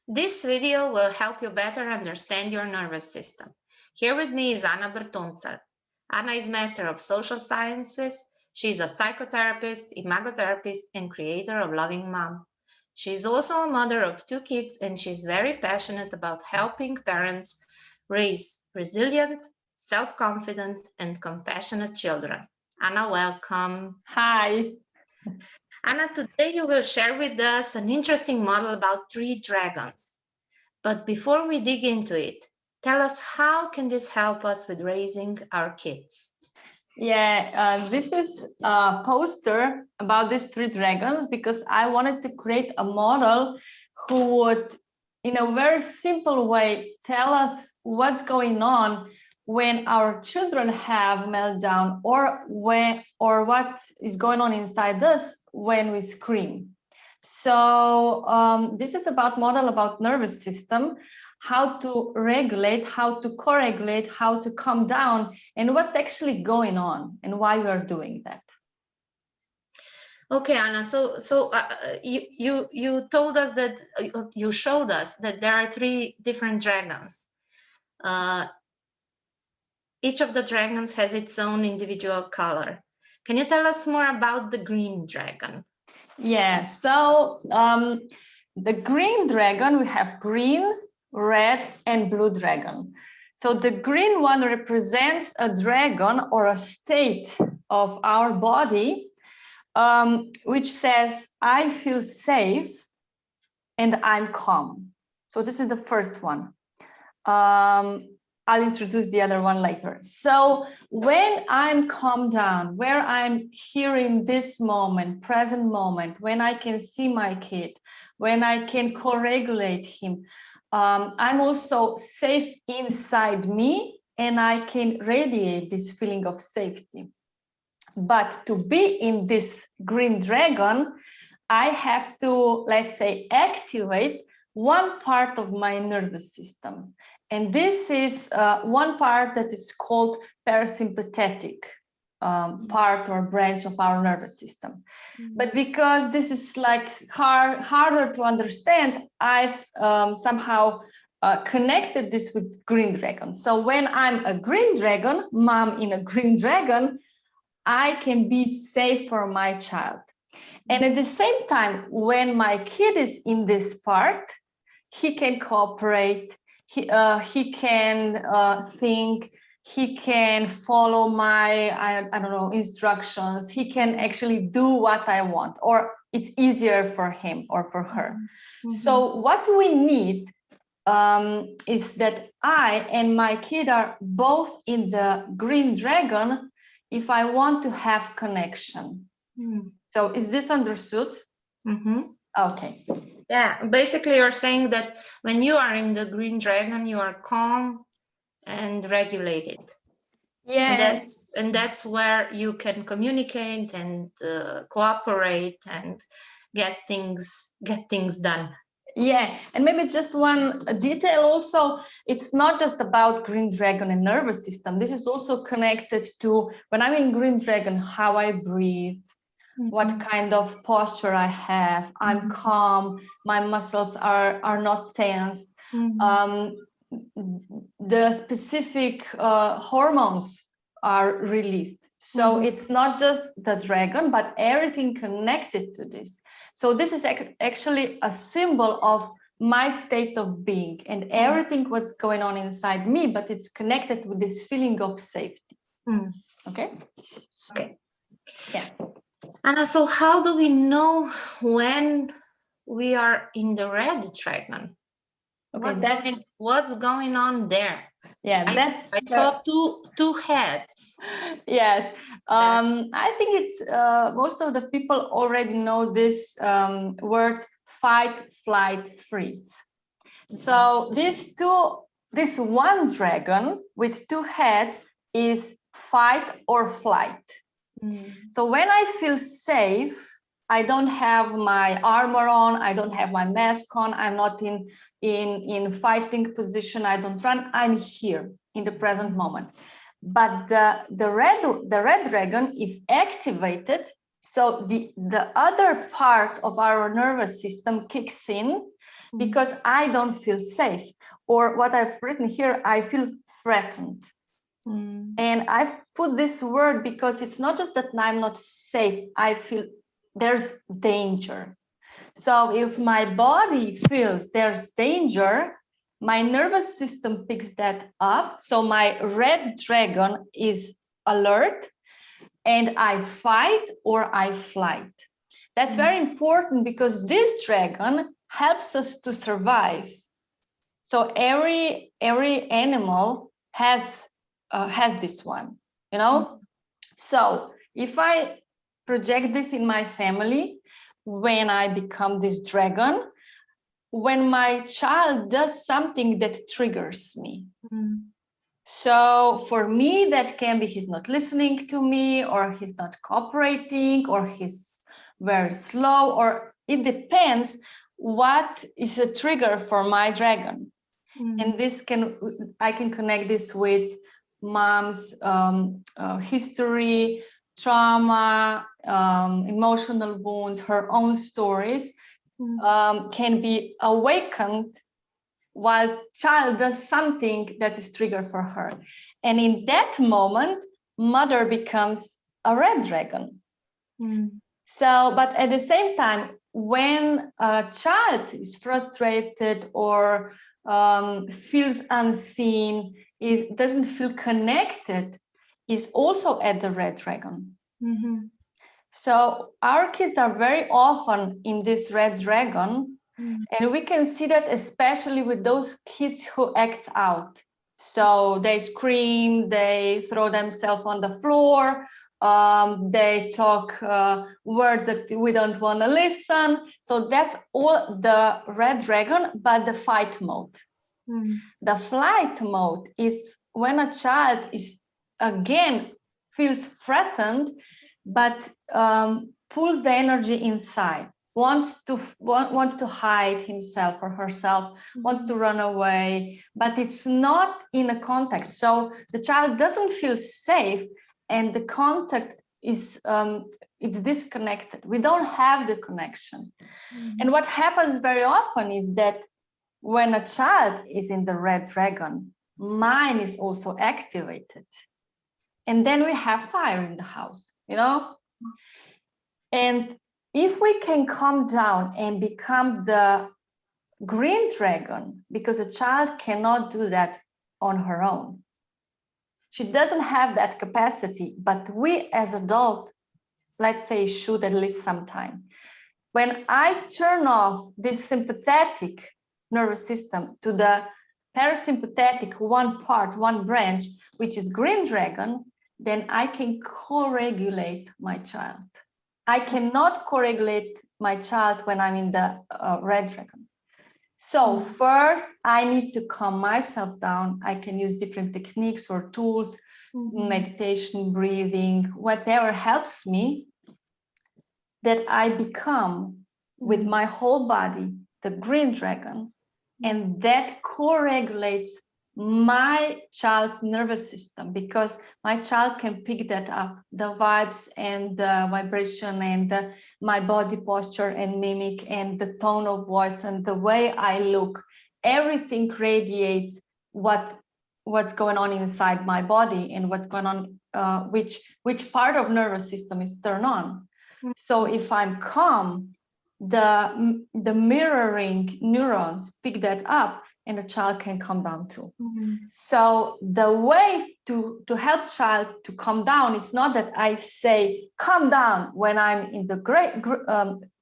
This video will help you better understand your nervous system. Here with me is Anna Bertoncer. Anna is Master of Social Sciences. She is a psychotherapist, imagotherapist, and creator of Loving Mom. She is also a mother of 2 kids, and she's very passionate about helping parents raise resilient, self-confident, and compassionate children. Anna, welcome. Hi. Anna, today you will share with us an interesting model about 3 dragons. But before we dig into it, tell us, how can this help us with raising our kids? Yeah, this is a poster about these 3 dragons because I wanted to create a model who would, in a very simple way, tell us what's going on when our children have meltdown, or what is going on inside us when we scream. So this is about model about nervous system, how to regulate, how to co-regulate, how to calm down, and what's actually going on and why we are doing that. Okay, Anna. So you told us that you showed us that there are 3 different dragons. Each of the dragons has its own individual color. Can you tell us more about the green dragon? Yeah. So the green dragon, we have green, red, and blue dragon. So the green one represents a dragon or a state of our body, which says, I feel safe and I'm calm. So this is the first one. I'll introduce the other one later. So when I'm calmed down, where I'm here in this moment, present moment, when I can see my kid, when I can co-regulate him, I'm also safe inside me and I can radiate this feeling of safety. But to be in this green dragon, I have to, let's say, activate one part of my nervous system. And this is one part that is called parasympathetic part or branch of our nervous system. Mm-hmm. But because this is like harder to understand, I've somehow connected this with green dragon. So when I'm a green dragon, mom in a green dragon, I can be safe for my child. And at the same time, when my kid is in this part, he can cooperate, he can think, he can follow my, I don't know, instructions, he can actually do what I want, or it's easier for him or for her. Mm-hmm. So what we need is that I and my kid are both in the green dragon if I want to have connection. Mm. So is this understood? Mm-hmm. Okay. Yeah, basically you're saying that when you are in the green dragon, you are calm and regulated. Yeah. And that's where you can communicate and cooperate and get things done. Yeah, and maybe just one detail also, it's not just about green dragon and nervous system. This is also connected to, when I'm in green dragon, how I breathe, mm-hmm. what kind of posture I have, I'm mm-hmm. calm, my muscles are not tensed. Mm-hmm. The specific hormones are released. So mm-hmm. it's not just the dragon, but everything connected to this. So this is actually a symbol of my state of being and everything what's going on inside me, but it's connected with this feeling of safety. Mm. Okay? Okay. Yeah. Anna, so how do we know when we are in the red dragon? Okay, what's going on there? Yeah, I saw two heads. Yes, I think it's most of the people already know this words: fight, flight, freeze. So this one dragon with 2 heads is fight or flight. Mm. So when I feel safe, I don't have my armor on, I don't have my mask on, I'm not in fighting position, I don't run, I'm here in the present moment. But the red dragon is activated So the other part of our nervous system kicks in because I don't feel safe, or what I've written here, I feel threatened. And I've put this word because it's not just that I'm not safe, I feel there's danger. So if my body feels there's danger, my nervous system picks that up. So my red dragon is alert, and I fight or I flight. That's very important because this dragon helps us to survive. So every animal has this one, you know. So if I project this in my family, when I become this dragon, when my child does something that triggers me. So for me, that can be he's not listening to me, or he's not cooperating, or he's very slow, or it depends what is a trigger for my dragon. And I can connect this with mom's history, trauma, emotional wounds, her own stories can be awakened while child does something that is triggered for her. And in that moment, mother becomes a red dragon. So, but at the same time, when a child is frustrated or feels unseen, it doesn't feel connected, is also at the red dragon. So our kids are very often in this red dragon, and we can see that especially with those kids who act out. So they scream, they throw themselves on the floor, they talk words that we don't want to listen. So that's all the red dragon, but the fight mode. The flight mode is when a child is again feels threatened, but pulls the energy inside, wants to hide himself or herself, wants to run away, but it's not in a contact. So the child doesn't feel safe, and the contact is it's disconnected. We don't have the connection. And what happens very often is that when a child is in the red dragon, mine is also activated. And then we have fire in the house, you know? And if we can calm down and become the green dragon, because a child cannot do that on her own. She doesn't have that capacity, but we as adults, let's say, should at least sometime. When I turn off this sympathetic nervous system to the parasympathetic one branch, which is green dragon, then I can co-regulate my child. I cannot co-regulate my child when I'm in the red dragon. So first, I need to calm myself down. I can use different techniques or tools, meditation, breathing, whatever helps me, that I become with my whole body the green dragon, and that co-regulates my child's nervous system, because my child can pick that up, the vibes and the vibration and my body posture and mimic and the tone of voice and the way I look. Everything radiates what's going on inside my body and what's going on, which part of nervous system is turned on. So if I'm calm, the mirroring neurons pick that up, and the child can calm down too. So the way to help child to calm down is not that I say calm down when I'm in the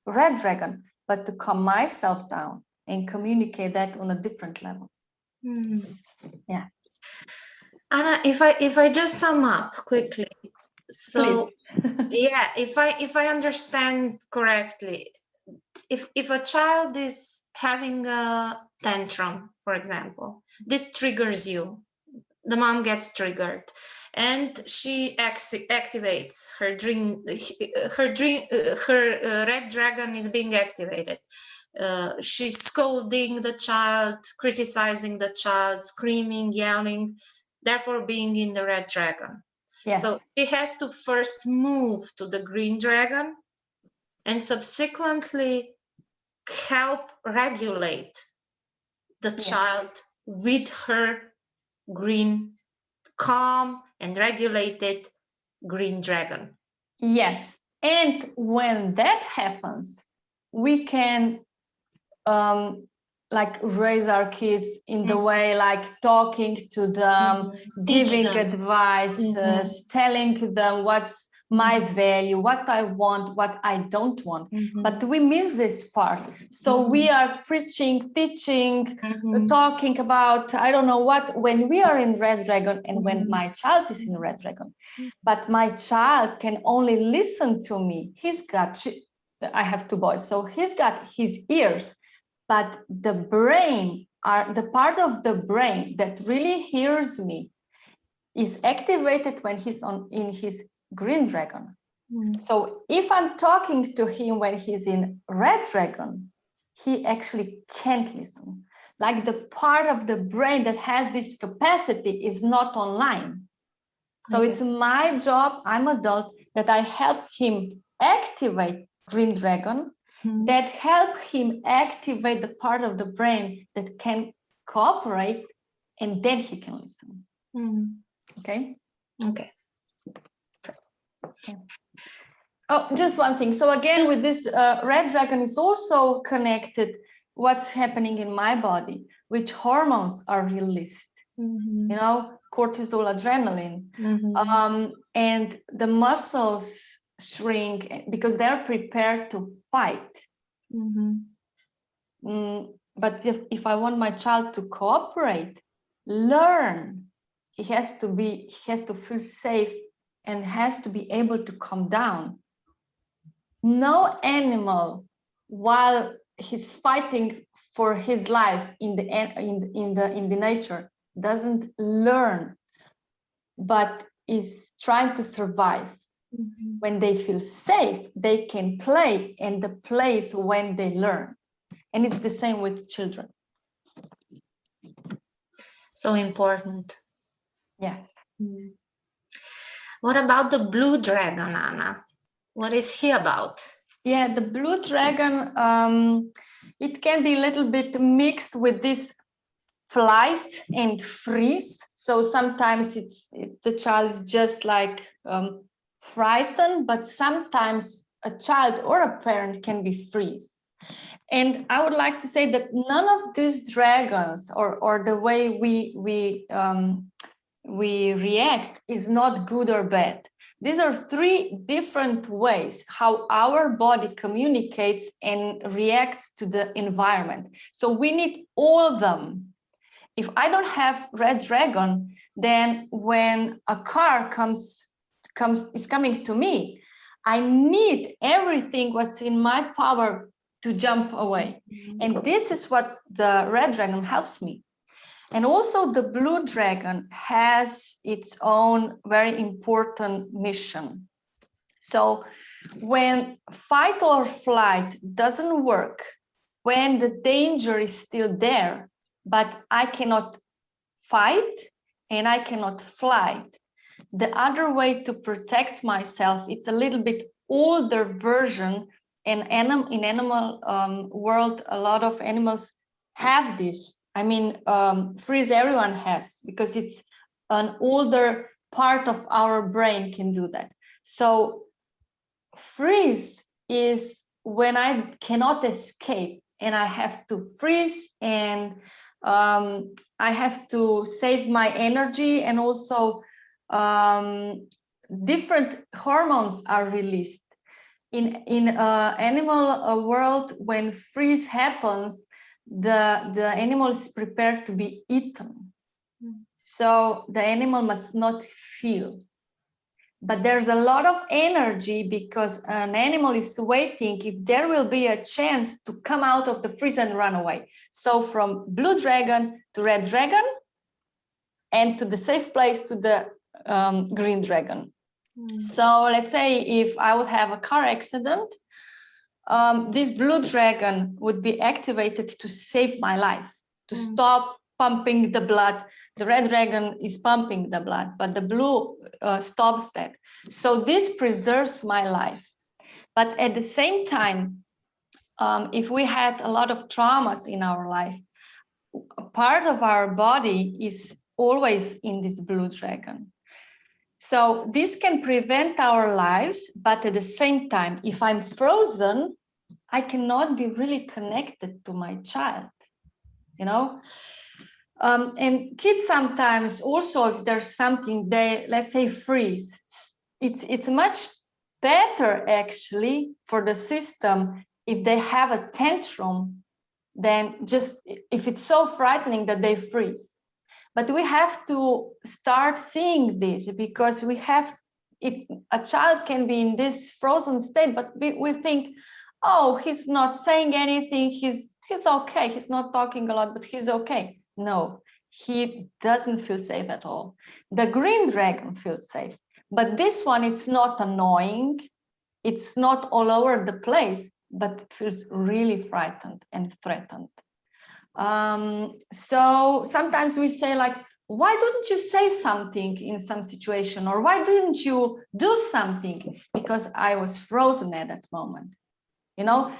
red dragon, but to calm myself down and communicate that on a different level. Yeah. Anna, if I just sum up quickly, so yeah, if I understand correctly, if a child is having a tantrum, for example, this triggers you, the mom gets triggered, and she activates her red dragon is being activated. She's scolding the child, criticizing the child, screaming, yelling, therefore being in the red dragon. Yes. So she has to first move to the green dragon and subsequently help regulate the child with her green, calm and regulated green dragon. Yes. And when that happens, we can like raise our kids in the way, like talking to them, giving advice, telling them what's my value, what I want, what I don't want. But we miss this part. So we are preaching, teaching, talking about, I don't know what, when we are in Red Dragon and when my child is in Red Dragon. But my child can only listen to me. I have 2 boys, so he's got his ears. But the brain, the part of the brain that really hears me is activated when he's in his green dragon. So if I'm talking to him when he's in red dragon, he actually can't listen. Like the part of the brain that has this capacity is not online. So it's my job, I'm adult, that I help him activate green dragon, that help him activate the part of the brain that can cooperate, and then he can listen. Okay? Okay. Yeah. Oh, just one thing. So again, with this red dragon is also connected what's happening in my body, which hormones are released, you know, cortisol, adrenaline, and the muscles shrink because they're prepared to fight. But if I want my child to cooperate, learn, he has to feel safe and has to be able to calm down. No animal, while he's fighting for his life in the nature, doesn't learn, but is trying to survive. When they feel safe, they can play, and the play is when they learn. And it's the same with children. So important. Yes. What about the blue dragon, Anna? What is he about? Yeah, the blue dragon, it can be a little bit mixed with this flight and freeze. So sometimes the child is just like frightened, but sometimes a child or a parent can be freeze. And I would like to say that none of these dragons or the way we react is not good or bad. These are 3 different ways how our body communicates and reacts to the environment. So we need all of them. If I don't have red dragon, then when a car is coming to me, I need everything what's in my power to jump away. And this is what the red dragon helps me. And also the blue dragon has its own very important mission. So when fight or flight doesn't work, when the danger is still there, but I cannot fight and I cannot fly, the other way to protect myself, it's a little bit older version. And in animal world, a lot of animals have this. I mean, freeze everyone has, because it's an older part of our brain can do that. So freeze is when I cannot escape and I have to freeze, and I have to save my energy, and also different hormones are released. In animal world, when freeze happens, the animal is prepared to be eaten. So the animal must not feel. But there's a lot of energy because an animal is waiting if there will be a chance to come out of the freeze and run away. So from blue dragon to red dragon, and to the safe place to the green dragon. So let's say if I would have a car accident, this blue dragon would be activated to save my life, to stop pumping the blood. The red dragon is pumping the blood, but the blue stops that. So this preserves my life. But at the same time, if we had a lot of traumas in our life, a part of our body is always in this blue dragon. So this can prevent our lives, but at the same time, if I'm frozen, I cannot be really connected to my child, you know? And kids sometimes also, if there's something, they, let's say, freeze. It's much better actually for the system if they have a tantrum than just if it's so frightening that they freeze. But we have to start seeing this, because we have, a child can be in this frozen state, but we think, oh, he's not saying anything, he's okay, he's not talking a lot, but he's okay. No, he doesn't feel safe at all. The green dragon feels safe, but this one, it's not annoying, it's not all over the place, but feels really frightened and threatened. So sometimes we say, like, why didn't you say something in some situation, or why didn't you do something? Because I was frozen at that moment. You know,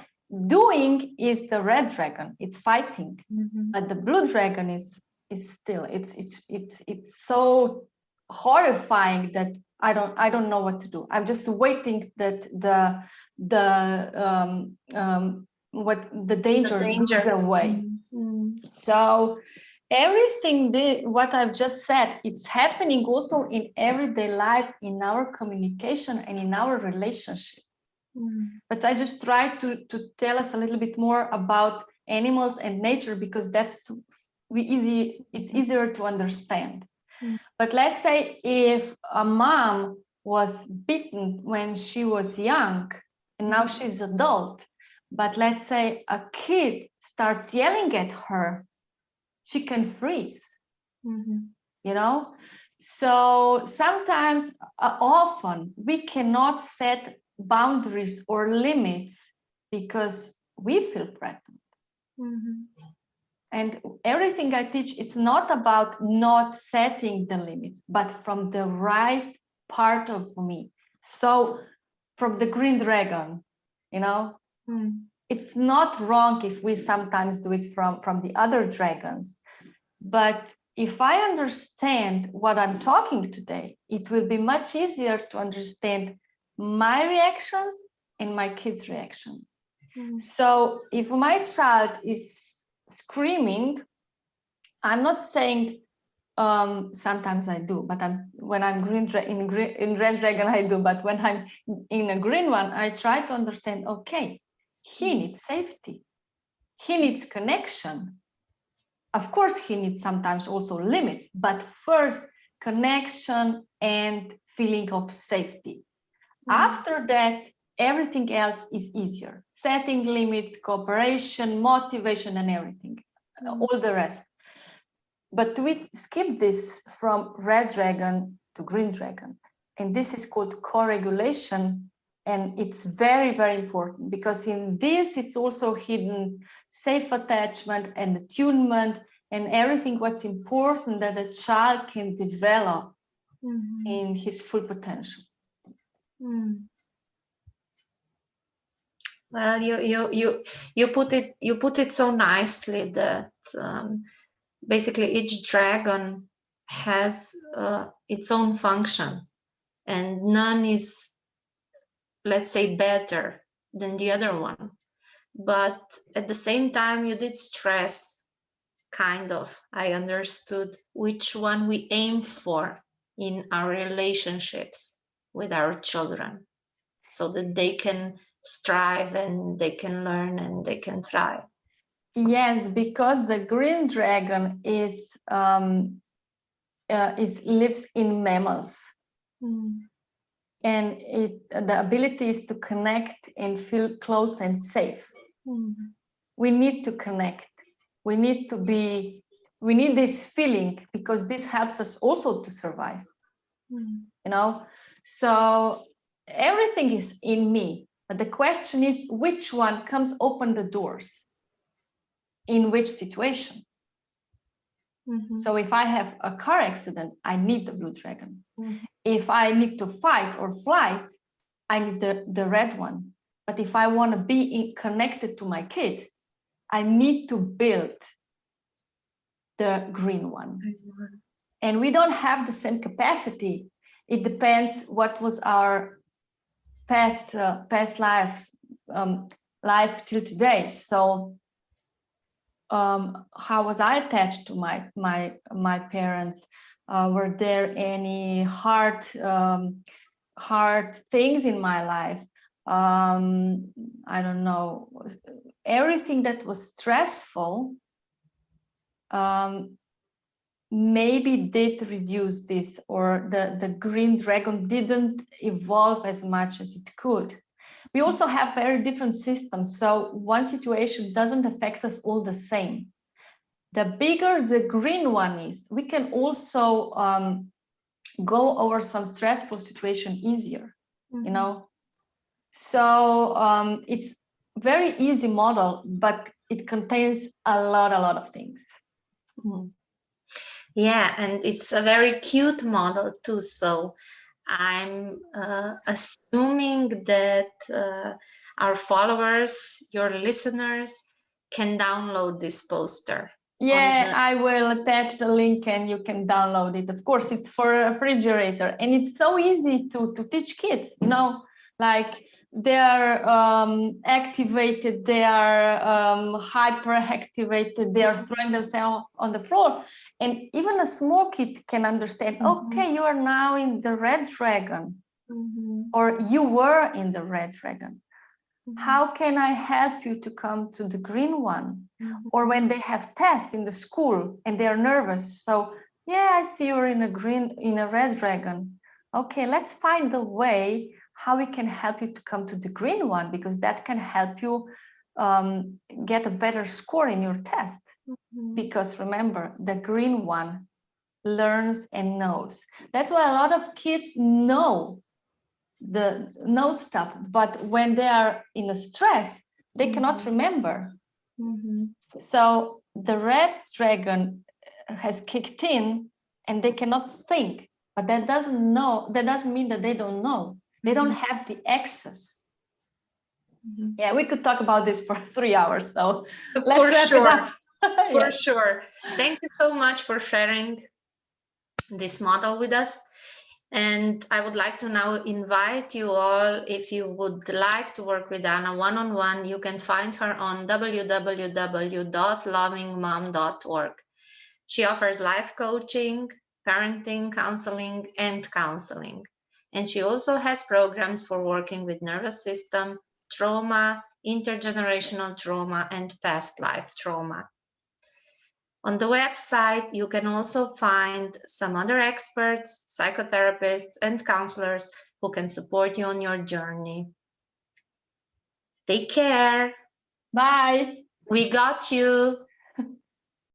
doing is the red dragon, it's fighting, but the blue dragon is still, it's so horrifying that I don't know what to do. I'm just waiting that the danger goes away. So everything what I've just said, it's happening also in everyday life, in our communication and in our relationship. But I just try to tell us a little bit more about animals and nature, because it's easier to understand. But let's say if a mom was beaten when she was young and now she's adult, but let's say a kid starts yelling at her, she can freeze, you know? So sometimes, often, we cannot set boundaries or limits because we feel threatened. And everything I teach is not about not setting the limits, but from the right part of me. So from the green dragon, you know, it's not wrong if we sometimes do it from the other dragons. But if I understand what I'm talking today, it will be much easier to understand my reactions and my kids' reaction. So if my child is screaming, I'm not saying, sometimes I do, but when I'm in red dragon, I do, but when I'm in a green one, I try to understand, okay, he needs safety, he needs connection. Of course, he needs sometimes also limits, but first connection and feeling of safety. After that, everything else is easier. Setting limits, cooperation, motivation, and everything, all the rest. But we skip this from red dragon to green dragon. And this is called co-regulation. And it's very, very important, because in this, it's also hidden safe attachment and attunement and everything what's important that a child can develop in his full potential. Well, you put it so nicely that basically each dragon has its own function, and none is, let's say, better than the other one. But at the same time, you did stress, kind of, I understood, which one we aim for in our relationships with our children, so that they can strive and they can learn and they can thrive. Yes, because the green dragon lives in mammals. And the ability is to connect and feel close and safe. We need to connect. We need this feeling, because this helps us also to survive. You know, so everything is in me, but the question is, which one comes open the doors? In which situation? So if I have a car accident, I need the blue dragon. If I need to fight or flight, I need the red one. But if I want to be connected to my kid, I need to build the green one. And we don't have the same capacity. It depends what was our past life till today. So how was I attached to my parents? Were there any hard things in my life? I don't know. Everything that was stressful maybe did reduce this, or the green dragon didn't evolve as much as it could. We also have very different systems, so one situation doesn't affect us all the same. The bigger the green one is, we can also go over some stressful situation easier, you know. So it's very easy model, but it contains a lot of things. Yeah, and it's a very cute model too. So I'm assuming that our followers, your listeners, can download this poster. Yeah, I will attach the link and you can download it. Of course, it's for a refrigerator, and it's so easy to teach kids, you know, like they are activated, they are hyper-activated, they are throwing themselves on the floor. And even a small kid can understand, okay, you are now in the red dragon, or you were in the red dragon. How can I help you to come to the green one? Or when they have tests in the school and they are nervous. So, yeah, I see you're in a red dragon. Okay, let's find a way how we can help you to come to the green one, because that can help you get a better score in your test. Because remember, the green one learns and knows. That's why a lot of kids know stuff, but when they are in a stress, they cannot remember. So the red dragon has kicked in and they cannot think, but that doesn't mean that they don't know. They don't have the access. Yeah, we could talk about this for 3 hours, so let's wrap it up. For sure. Thank you so much for sharing this model with us. And I would like to now invite you all, if you would like to work with Anna one-on-one, you can find her on www.lovingmom.org. She offers life coaching, parenting, counseling, and counseling. And she also has programs for working with nervous system, trauma, intergenerational trauma, and past life trauma. On the website, you can also find some other experts, psychotherapists, and counselors who can support you on your journey. Take care. Bye. We got you.